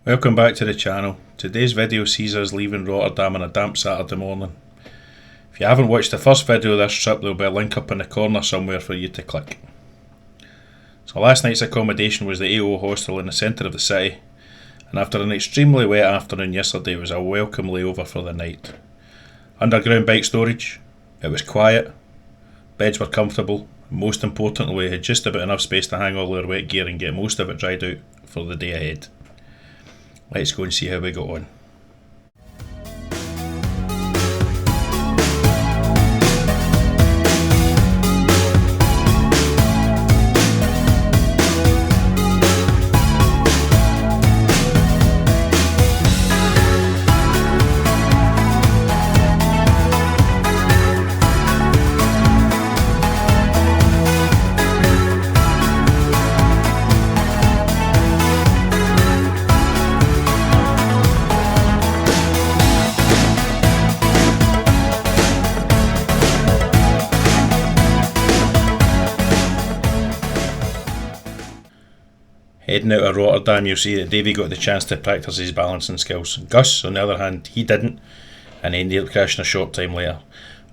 Welcome back to the channel. Today's video sees us leaving Rotterdam on a damp Saturday morning. If you haven't watched the first video of this trip, there will be a link up in the corner somewhere for you to click. So last night's accommodation was the AO hostel in the centre of the city, and after an extremely wet afternoon yesterday it was a welcome layover for the night. Underground bike storage, it was quiet, beds were comfortable, and most importantly we had just about enough space to hang all our wet gear and get most of it dried out for the day ahead. Let's go and see how we got on. Heading out of Rotterdam, you'll see that Davey got the chance to practice his balancing skills. Gus, on the other hand, he didn't, and he ended up crashing a short time later.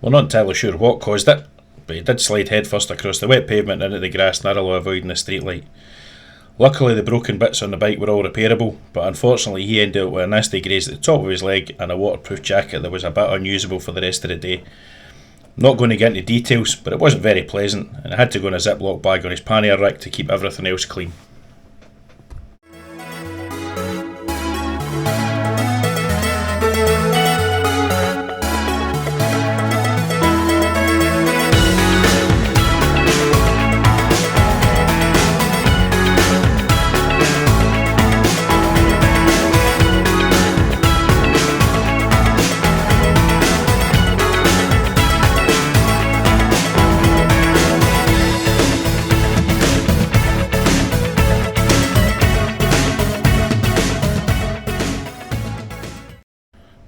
We're not entirely sure what caused it, but he did slide headfirst across the wet pavement into the grass, narrowly avoiding the street light. Luckily the broken bits on the bike were all repairable, but unfortunately he ended up with a nasty graze at the top of his leg and a waterproof jacket that was a bit unusable for the rest of the day. I'm not going to get into details, but it wasn't very pleasant, and I had to go in a Ziploc bag on his pannier rack to keep everything else clean.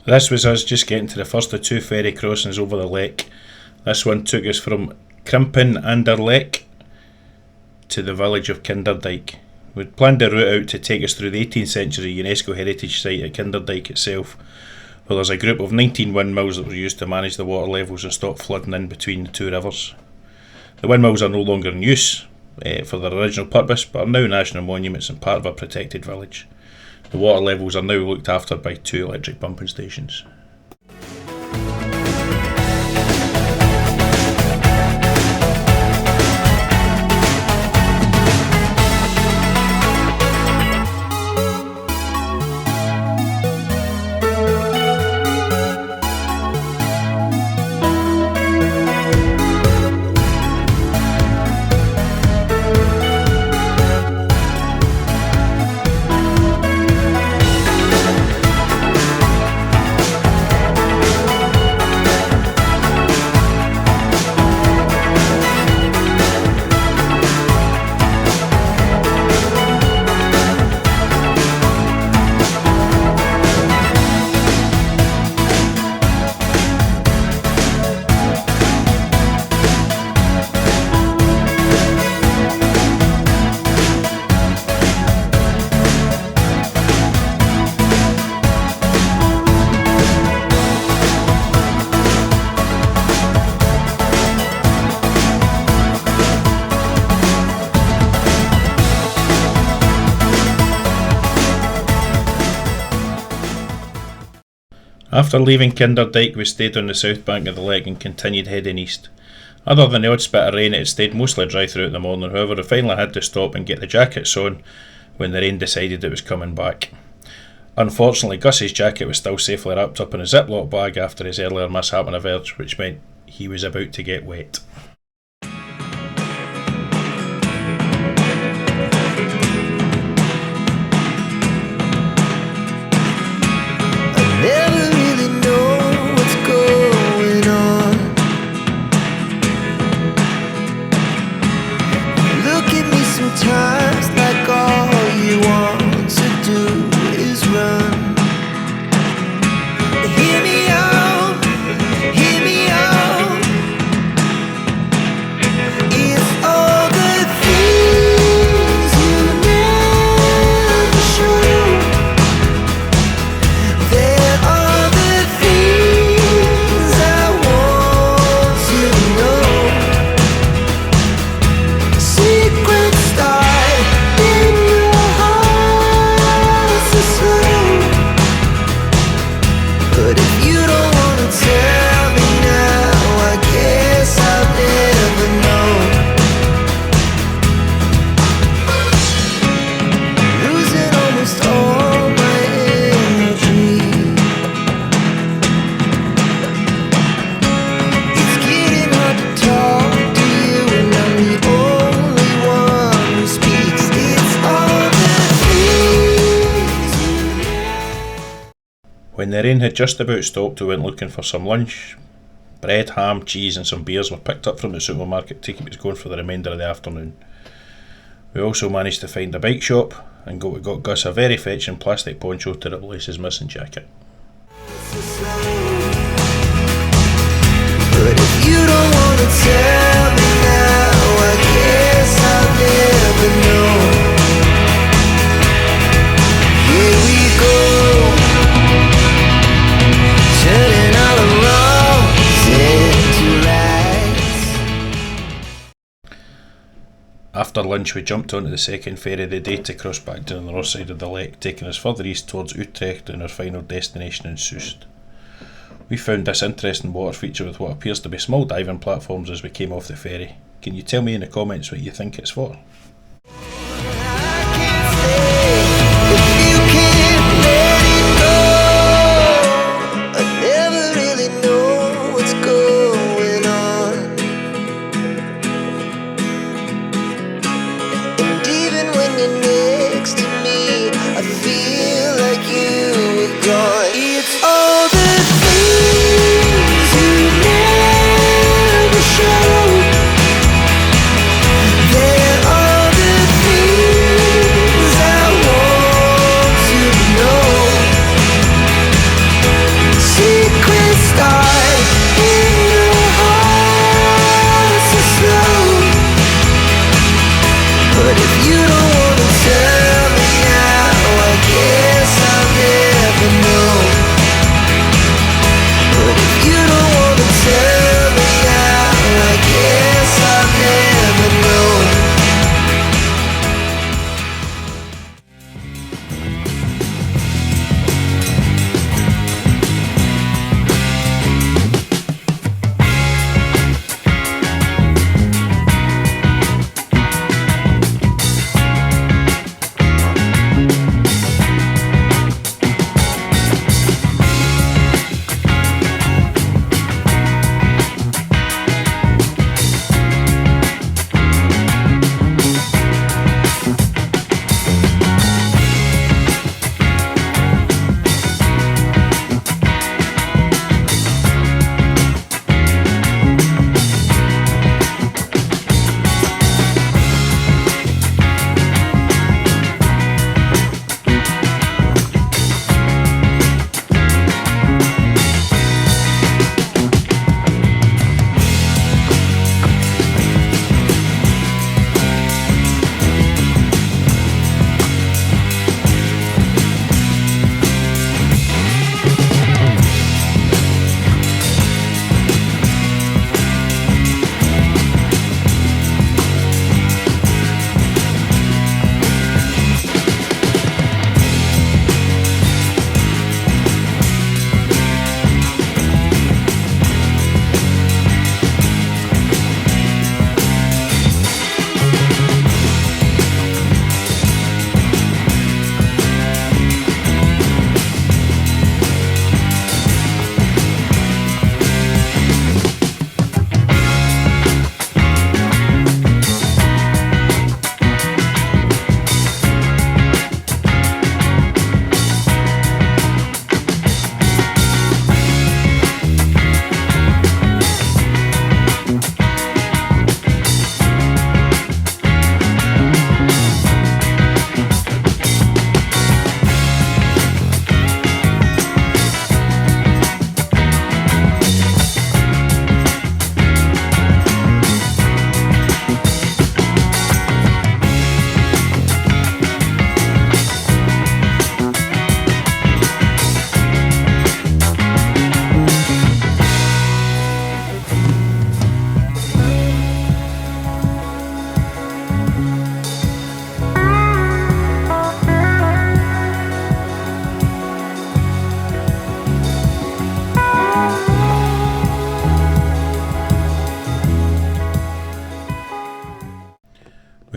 This was us just getting to the first of two ferry crossings over the lake. This one took us from Krimpen Anderlecht to the village of Kinderdijk. We'd planned the route out to take us through the 18th century UNESCO heritage site at Kinderdijk itself, where there's a group of 19 windmills that were used to manage the water levels and stop flooding in between the two rivers. The windmills are no longer in use for their original purpose, but are now national monuments and part of a protected village. The water levels are now looked after by two electric pumping stations. After leaving Kinderdijk, we stayed on the south bank of the lake and continued heading east. Other than the odd spit of rain, it had stayed mostly dry throughout the morning. However, we finally had to stop and get the jackets on when the rain decided it was coming back. Unfortunately, Gus's jacket was still safely wrapped up in a Ziploc bag after his earlier mishap on a verge, which meant he was about to get wet. When the rain had just about stopped, we went looking for some lunch. Bread, ham, cheese and some beers were picked up from the supermarket to keep us going for the remainder of the afternoon. We also managed to find a bike shop and got Gus a very fetching plastic poncho to replace his missing jacket. But if you don't want to tell me now, I guess I'll never know. Here we go, turning all the wrongs into rights. After lunch we jumped onto the second ferry of the day to cross back down the north side of the lake, taking us further east towards Utrecht and our final destination in Soest. We found this interesting water feature with what appears to be small diving platforms as we came off the ferry. Can you tell me in the comments what you think it's for?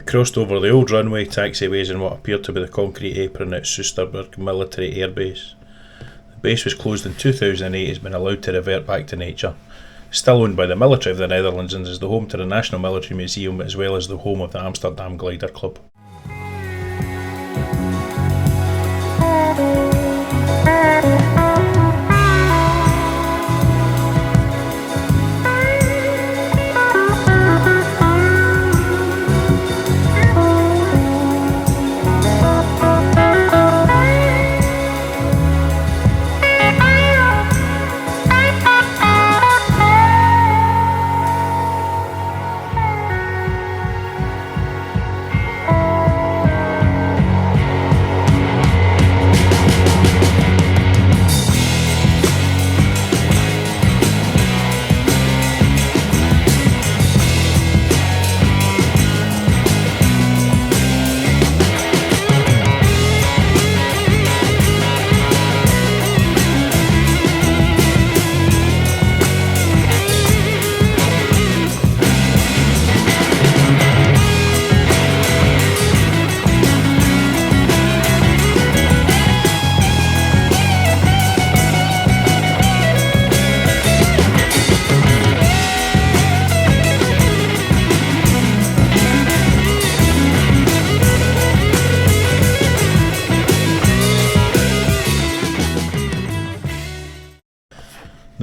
crossed over the old runway, taxiways and what appeared to be the concrete apron at Soest military airbase. The base was closed in 2008 and has been allowed to revert back to nature. Still owned by the military of the Netherlands and is the home to the National Military Museum as well as the home of the Amsterdam Glider Club.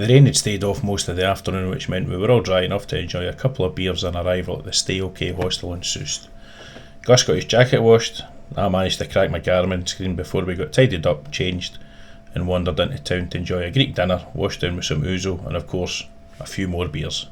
The rain had stayed off most of the afternoon, which meant we were all dry enough to enjoy a couple of beers on arrival at the Stay OK hostel in Soest. Gus got his jacket washed. I managed to crack my Garmin screen before we got tidied up, changed, and wandered into town to enjoy a Greek dinner, washed down with some ouzo, and of course, a few more beers.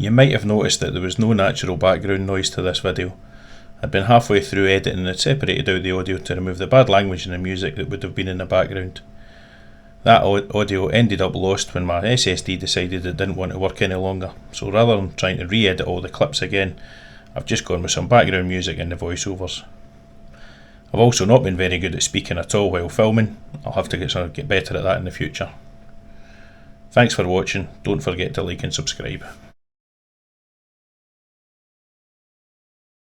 You might have noticed that there was no natural background noise to this video. I'd been halfway through editing and had separated out the audio to remove the bad language and the music that would have been in the background. That audio ended up lost when my SSD decided it didn't want to work any longer, so rather than trying to re-edit all the clips again, I've just gone with some background music and the voiceovers. I've also not been very good at speaking at all while filming. I'll have to get better at that in the future. Thanks for watching, don't forget to like and subscribe.